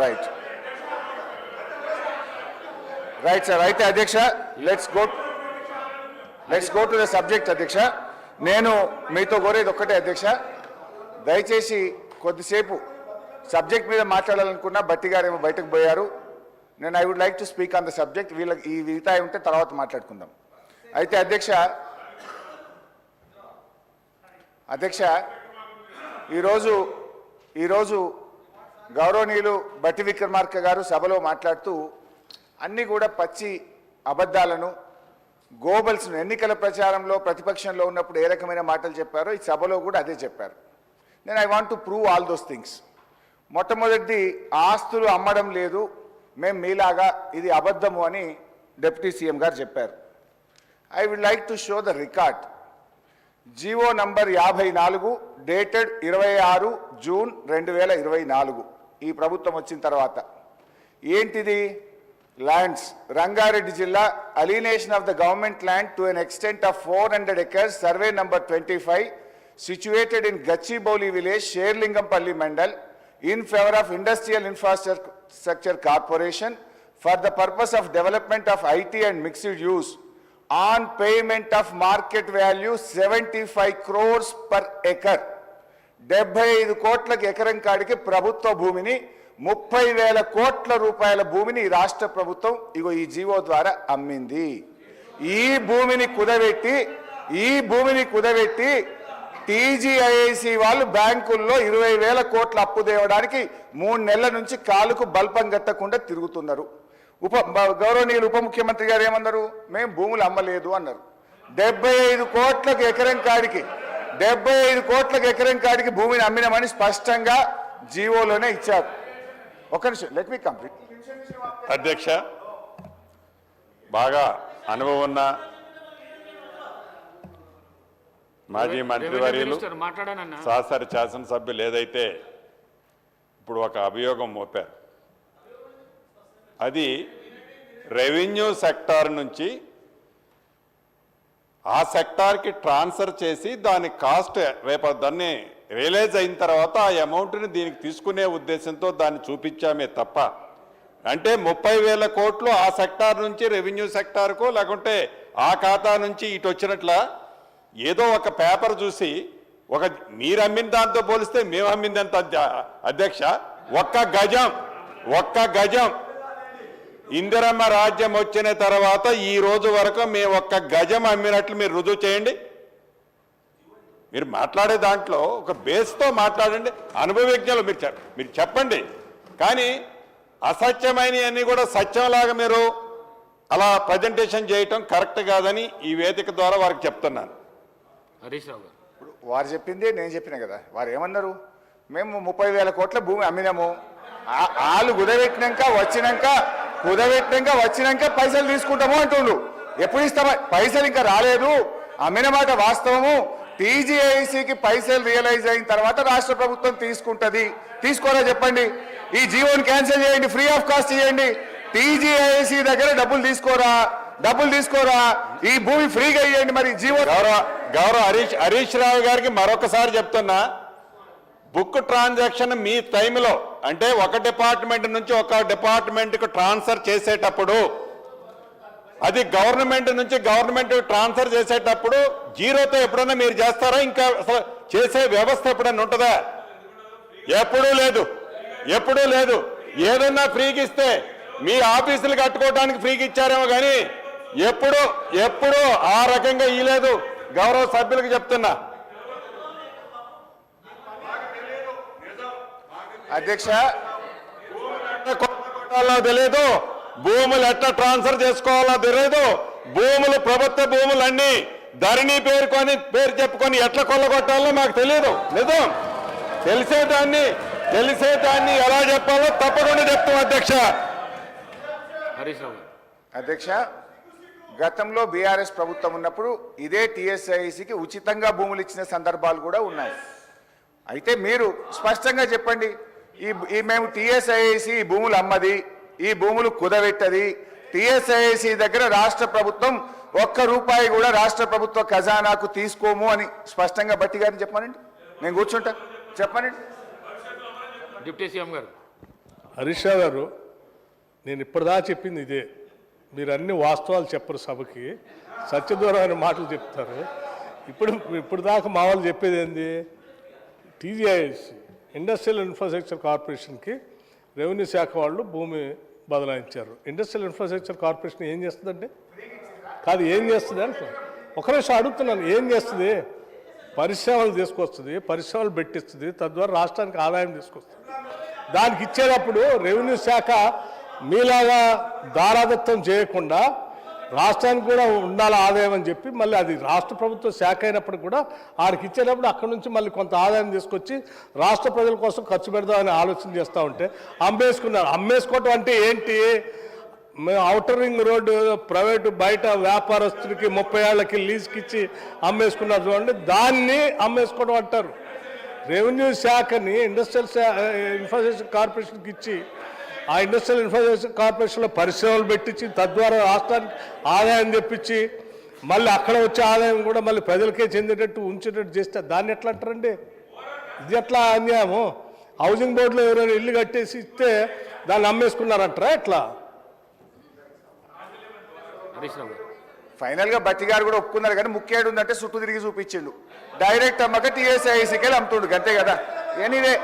Right right sir. అయితే అధ్యక్ష let's go to the subject. అధ్యక్ష, నేను మీతో కోరేది ఒక్కటే అధ్యక్ష, దయచేసి కొద్దిసేపు సబ్జెక్ట్ మీద మాట్లాడాలనుకున్నా, బట్టి గారు ఏమో బయటకు పోయారు. నేను I would like to speak on the subject. వీళ్ళకి ఈ వితాయి ఉంటే తర్వాత మాట్లాడుకుందాం. అయితే అధ్యక్ష ఈరోజు గౌరవనీయులు బట్టి విక్రమార్క గారు సభలో మాట్లాడుతూ అన్నీ కూడా పచ్చి అబద్ధాలను, గోబల్స్ను, ఎన్నికల ప్రచారంలో ప్రతిపక్షంలో ఉన్నప్పుడు ఏ రకమైన మాటలు చెప్పారో ఈ సభలో కూడా అదే చెప్పారు. నేను I want to prove all those things. మొట్టమొదటిది, ఆస్తులు అమ్మడం లేదు, మేము మీలాగా, ఇది అబద్ధము అని డిప్యూటీ సీఎం గారు చెప్పారు. I would like to show the record. GO number 54 dated 26 June 2024 ఈ ప్రభుత్వం వచ్చిన తర్వాత. ఏంటిది? ల్యాండ్స్, రంగారెడ్డి జిల్లా, alienation of the government land to an extent of 400 acres, survey number 25, situated in Gachibowli village, Sherlingampalli Mandal, in favor of Industrial Infrastructure Corporation for the purpose of development of IT and mixed use on payment of market value 75 crores per acre. 75 కోట్లకు ఎకరం కాడికి ప్రభుత్వ భూమిని, 30,000 కోట్ల రూపాయల భూమిని ఈ రాష్ట్ర ప్రభుత్వం ఇగో ఈ జీవో ద్వారా అమ్మింది. ఈ భూమిని కుదబెట్టి టీజీఐఐసి వాళ్ళు బ్యాంకుల్లో 20,000 కోట్ల అప్పు తేవడానికి 3 నెలల నుంచి కాలుకు బల్పం గట్టకుండా తిరుగుతున్నారు. గౌరవనీయులు ఉప ముఖ్యమంత్రి గారు ఏమన్నారు? మేము భూములు అమ్మలేదు అన్నారు. 75 కోట్లకు ఎకరం కాడికి భూమిని అమ్మినామని స్పష్టంగా జీవోలోనే ఇచ్చారు. ఒక నిమిషం, లెట్ మీ కంప్లీట్. అధ్యక్ష, బాగా అనుభవం ఉన్న మాజీ మంత్రివర్యులు, సహచర శాసనసభ్యులు ఏదైతే ఇప్పుడు ఒక అభియోగం మోపారు, అది రెవెన్యూ సెక్టార్ నుంచి ఆ సెక్టార్కి ట్రాన్స్ఫర్ చేసి దాని కాస్ట్ రేపు దాన్ని రియలైజ్ అయిన తర్వాత ఆ అమౌంట్ని దీనికి తీసుకునే ఉద్దేశంతో దాన్ని చూపించామే తప్ప, అంటే 30,000 కోట్లు ఆ సెక్టార్ నుంచి రెవెన్యూ సెక్టార్కు, లేకుంటే ఆ ఖాతా నుంచి ఇటు వచ్చినట్ల ఏదో ఒక పేపర్ చూసి మీరు అమ్మిన దాంతో పోలిస్తే మేము అమ్మిందంత అధ్యక్ష. ఒక్క గజం ఇందిరమ్మ రాజ్యం వచ్చిన తర్వాత ఈ రోజు వరకు మేము ఒక్క గజం అమ్మినట్లు మీరు రుజువు చేయండి. మీరు మాట్లాడే దాంట్లో ఒక బేస్తో మాట్లాడండి, అనుభవజ్ఞులు మీరు చెప్పండి. కానీ అసత్యమైనవన్నీ కూడా సత్యంలాగా మీరు అలా ప్రజెంటేషన్ చేయటం కరెక్ట్ కాదని ఈ వేదిక ద్వారా వారికి చెప్తున్నాను. హరీష్ రావు గారు, ఇప్పుడు వారు చెప్పింది నేను చెప్పిన కదా. వారు ఏమన్నారు? మేము 30,000 కోట్ల భూమి అమ్మినాము, వాళ్ళు కుదబెట్టినాక వచ్చినాక పైసలు తీసుకుంటాము అంటుండు. ఎప్పుడు ఇస్తామా? పైసలు ఇంకా రాలేదు, అమ్మిన మాట వాస్తవము. టీజీఐసీకి పైసలు రియలైజ్ అయిన తర్వాత రాష్ట్ర ప్రభుత్వం తీసుకుంటుంది. తీసుకోరా చెప్పండి. ఈ జీవోని క్యాన్సిల్ చేయండి, ఫ్రీ ఆఫ్ కాస్ట్ చేయండి. టీజీఐసీ దగ్గర డబ్బులు తీసుకోరా, ఈ భూమి ఫ్రీగా ఇవ్వండి. మరి జీవో గౌరవ హరీష్ రావు గారికి మరొకసారి చెప్తున్నా, బుక్ ట్రాన్సాక్షన్ మీ టైంలో అంటే ఒక డిపార్ట్మెంట్ నుంచి ఒక డిపార్ట్మెంట్కు ట్రాన్స్ఫర్ చేసేటప్పుడు, అది గవర్నమెంట్ నుంచి గవర్నమెంట్ ట్రాన్స్ఫర్ చేసేటప్పుడు జీరోతో ఎప్పుడన్నా మీరు చేస్తారా? ఇంకా చేసే వ్యవస్థ ఎప్పుడన్నా ఉంటుందా? ఎప్పుడూ లేదు. ఏదన్నా ఫ్రీకి ఇస్తే మీ ఆఫీసులు కట్టుకోవడానికి ఫ్రీకి ఇచ్చారేమో కానీ ఎప్పుడు ఆ రకంగా ఇలేదు. గౌరవ సభ్యులకు చెప్తున్నా. అధ్యక్ష, తెలియదు, భూములు ఎట్లా ట్రాన్స్ఫర్ చేసుకోవాలో తెలియదు. భూములు, ప్రభుత్వ భూములన్నీ ధరణి పేరు చెప్పుకొని ఎట్లా కొల్లగొట్టాలో మాకు తెలియదు. నిజం తెలిసేదాన్ని ఎలా చెప్పాలో తప్పకుండా చెప్తాం అధ్యక్ష. అధ్యక్ష, గతంలో బీఆర్ఎస్ ప్రభుత్వం ఉన్నప్పుడు ఇదే టీఎస్ఐసికి ఉచితంగా భూములు ఇచ్చిన సందర్భాలు కూడా ఉన్నాయి. అయితే మీరు స్పష్టంగా చెప్పండి, మేము టీఎస్ఐసి ఈ భూములు అమ్మది, ఈ భూములు కుదబెట్టది, టీఎస్ఐసి దగ్గర రాష్ట్ర ప్రభుత్వం ₹1 కూడా రాష్ట్ర ప్రభుత్వ ఖజానాకు తీసుకోము అని స్పష్టంగా బట్టి గారిని చెప్పమనండి. నేను కూర్చుంటా, చెప్పమనండి. డిప్యూటీ సీఎం గారు. హరీష్ రావు గారు, నేను ఇప్పటిదాకా చెప్పింది ఇదే. మీరు అన్ని వాస్తవాలు చెప్పరు, సభకి సత్యదూరమైన మాటలు చెప్తారు. ఇప్పుడు దాకా మా వాళ్ళు చెప్పేది ఏంది? టీజీఐఎస్సి ఇండస్ట్రియల్ ఇన్ఫ్రాస్ట్రక్చర్ కార్పొరేషన్కి రెవెన్యూ శాఖ వాళ్ళు భూమి బదలాయించారు. ఇండస్ట్రియల్ ఇన్ఫ్రాస్ట్రక్చర్ కార్పొరేషన్ ఏం చేస్తుందండి? కాదు, ఏం చేస్తుంది అంటే ఒక నిమిషం అడుగుతున్నాను, ఏం చేస్తుంది? పరిశ్రమలు తీసుకొస్తుంది, పరిశ్రమలు పెట్టిస్తుంది, తద్వారా రాష్ట్రానికి ఆదాయం తీసుకొస్తుంది. దానికి ఇచ్చేటప్పుడు రెవెన్యూ శాఖ మీలాగా దారాదత్తం చేయకుండా రాష్ట్రానికి కూడా ఉండాలి ఆదాయం అని చెప్పి, మళ్ళీ అది రాష్ట్ర ప్రభుత్వ శాఖ అయినప్పుడు కూడా ఆడికి ఇచ్చేటప్పుడు అక్కడి నుంచి మళ్ళీ కొంత ఆదాయం తీసుకొచ్చి రాష్ట్ర ప్రజల కోసం ఖర్చు పెడదామని ఆలోచన చేస్తూ ఉంటే అమ్మేసుకున్నారు. అమ్మేసుకోవటం అంటే ఏంటి? మేము ఔటర్ రింగ్ రోడ్డు ప్రైవేటు బయట వ్యాపారస్తుడికి 30 ఏళ్లకి లీజ్కి ఇచ్చి అమ్మేసుకున్నారు చూడండి, దాన్ని అమ్మేసుకోవడం అంటారు. రెవెన్యూ శాఖని ఇండస్ట్రియల్ ఇన్ఫ్రాస్ట్రక్చర్ కార్పొరేషన్కి ఇచ్చి ఆ ఇండస్ట్రియల్ ఇన్ఫ్రాస్ట్రక్చర్ కార్పొరేషన్లో పరిశ్రమలు పెట్టించి తద్వారా రాష్ట్రానికి ఆదాయం తెప్పించి మళ్ళీ అక్కడ వచ్చే ఆదాయం కూడా మళ్ళీ ప్రజలకే చెందేటట్టు ఉంచేటట్టు చేస్తే దాన్ని ఎట్లా అంటారండి? ఇది ఎట్లా అన్యాయము? హౌసింగ్ బోర్డులో ఎవరైనా ఇల్లు కట్టేసి ఇస్తే దాన్ని అమ్మేసుకున్నారంటారా ఎట్లా? ఫైనల్గా బట్టి గారు కూడా ఒప్పుకున్నారు, కానీ ముఖ్యం ఉందంటే చుట్టూ తిరిగి చూపించిండు. డైరెక్ట్ అమ్మక టీఎస్ఐసికి వెళ్ళి అమ్ముతుండు, అంతే కదా. ఎనీవే,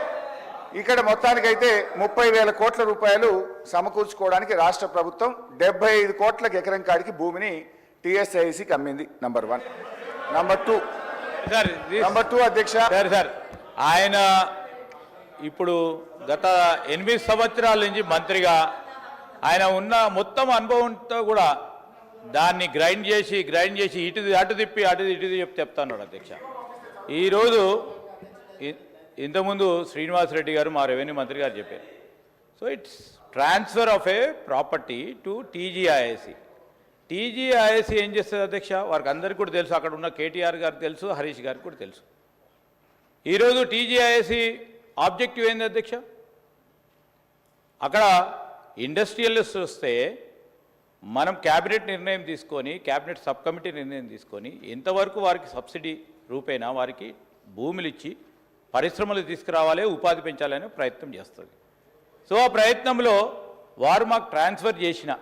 ఇక్కడ మొత్తానికైతే 30,000 కోట్ల రూపాయలు సమకూర్చుకోవడానికి రాష్ట్ర ప్రభుత్వం 75 కోట్లకు ఎకరం కాడికి భూమిని టీఎస్ఐసికి అమ్మింది. నంబర్ 1. నంబర్ 2 అధ్యక్ష, సార్ ఆయన ఇప్పుడు గత 8 సంవత్సరాల నుంచి మంత్రిగా ఆయన ఉన్న మొత్తం అనుభవంతో కూడా దాన్ని గ్రైండ్ చేసి అటు తిప్పి చెప్తాన్నాడు అధ్యక్ష. ఈరోజు ఇంతకుముందు శ్రీనివాసరెడ్డి గారు మా రెవెన్యూ మంత్రి గారు చెప్పారు. So it's transfer of A property to TGISC. TGISC ఏం చేస్తుంది అధ్యక్ష? వారికి అందరికీ కూడా తెలుసు, అక్కడ ఉన్న కేటీఆర్ గారికి తెలుసు, హరీష్ గారికి కూడా తెలుసు. ఈరోజు టీజీఐఎస్సి ఆబ్జెక్టివ్ ఏంది అధ్యక్ష? అక్కడ ఇండస్ట్రియలిస్ట్ వస్తే మనం క్యాబినెట్ నిర్ణయం తీసుకొని, క్యాబినెట్ సబ్ కమిటీ నిర్ణయం తీసుకొని ఎంతవరకు వారికి సబ్సిడీ రూపేణా వారికి భూములు ఇచ్చి పరిశ్రమలు తీసుకురావాలి, ఉపాధి పెంచాలనే ప్రయత్నం చేస్తుంది. సో ఆ ప్రయత్నంలో వారు మాకు ట్రాన్స్ఫర్ చేసిన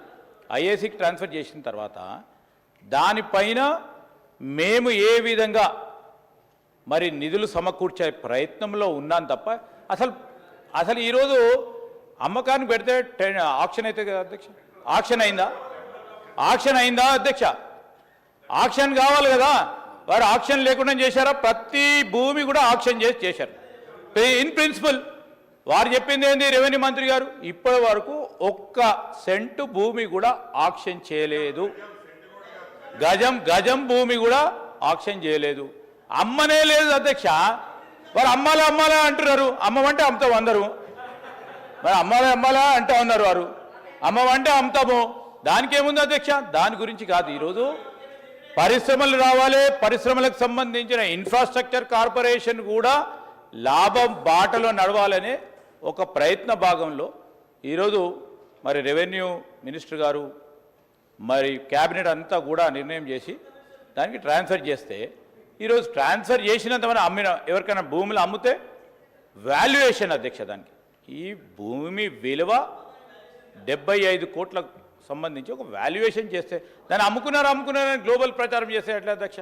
ఐఏసీకి ట్రాన్స్ఫర్ చేసిన తర్వాత దానిపైన మేము ఏ విధంగా మరి నిధులు సమకూర్చే ప్రయత్నంలో ఉన్నాను తప్ప అసలు ఈరోజు అమ్మకానికి పెడితే ఆక్షన్ అయితే కదా అధ్యక్ష? ఆక్షన్ అయిందా అధ్యక్ష? ఆక్షన్ కావాలి కదా. వారు ఆక్షన్ లేకుండా చేశారా? ప్రతి భూమి కూడా ఆక్షన్ చేశారు. ఇన్ ప్రిన్సిపల్ వారు చెప్పింది ఏంది? రెవెన్యూ మంత్రి గారు ఇప్పటి వరకు 1 సెంటు భూమి కూడా ఆక్షన్ చేయలేదు. గజం భూమి కూడా ఆక్షన్ చేయలేదు. అమ్మనే లేదు అధ్యక్ష. వారు అమ్మాలా అంటున్నారు. అమ్మమంటే అమ్ముతాం అందరూ, మరి అమ్మాలా అంటూ ఉన్నారు. వారు అమ్మమంటే అమ్ముతాము. దానికి ఏముంది అధ్యక్ష? దాని గురించి కాదు. ఈరోజు పరిశ్రమలు రావాలి, పరిశ్రమలకు సంబంధించిన ఇన్ఫ్రాస్ట్రక్చర్ కార్పొరేషన్ కూడా లాభం బాటలో నడవాలనే ఒక ప్రయత్న భాగంలో ఈరోజు మరి రెవెన్యూ మినిస్టర్ గారు మరి క్యాబినెట్ అంతా కూడా నిర్ణయం చేసి దానికి ట్రాన్స్ఫర్ చేస్తే, ఈరోజు ట్రాన్స్ఫర్ చేసినంతమంది ఎవరికైనా భూములు అమ్మితే వాల్యుయేషన్ అధ్యక్ష, దానికి ఈ భూమి విలువ 75 కోట్లకు సంబంధించి ఒక వాల్యుయేషన్ చేస్తే దాన్ని అమ్ముకున్నారని గ్లోబల్ ప్రచారం చేస్తే ఎట్లా అధ్యక్ష?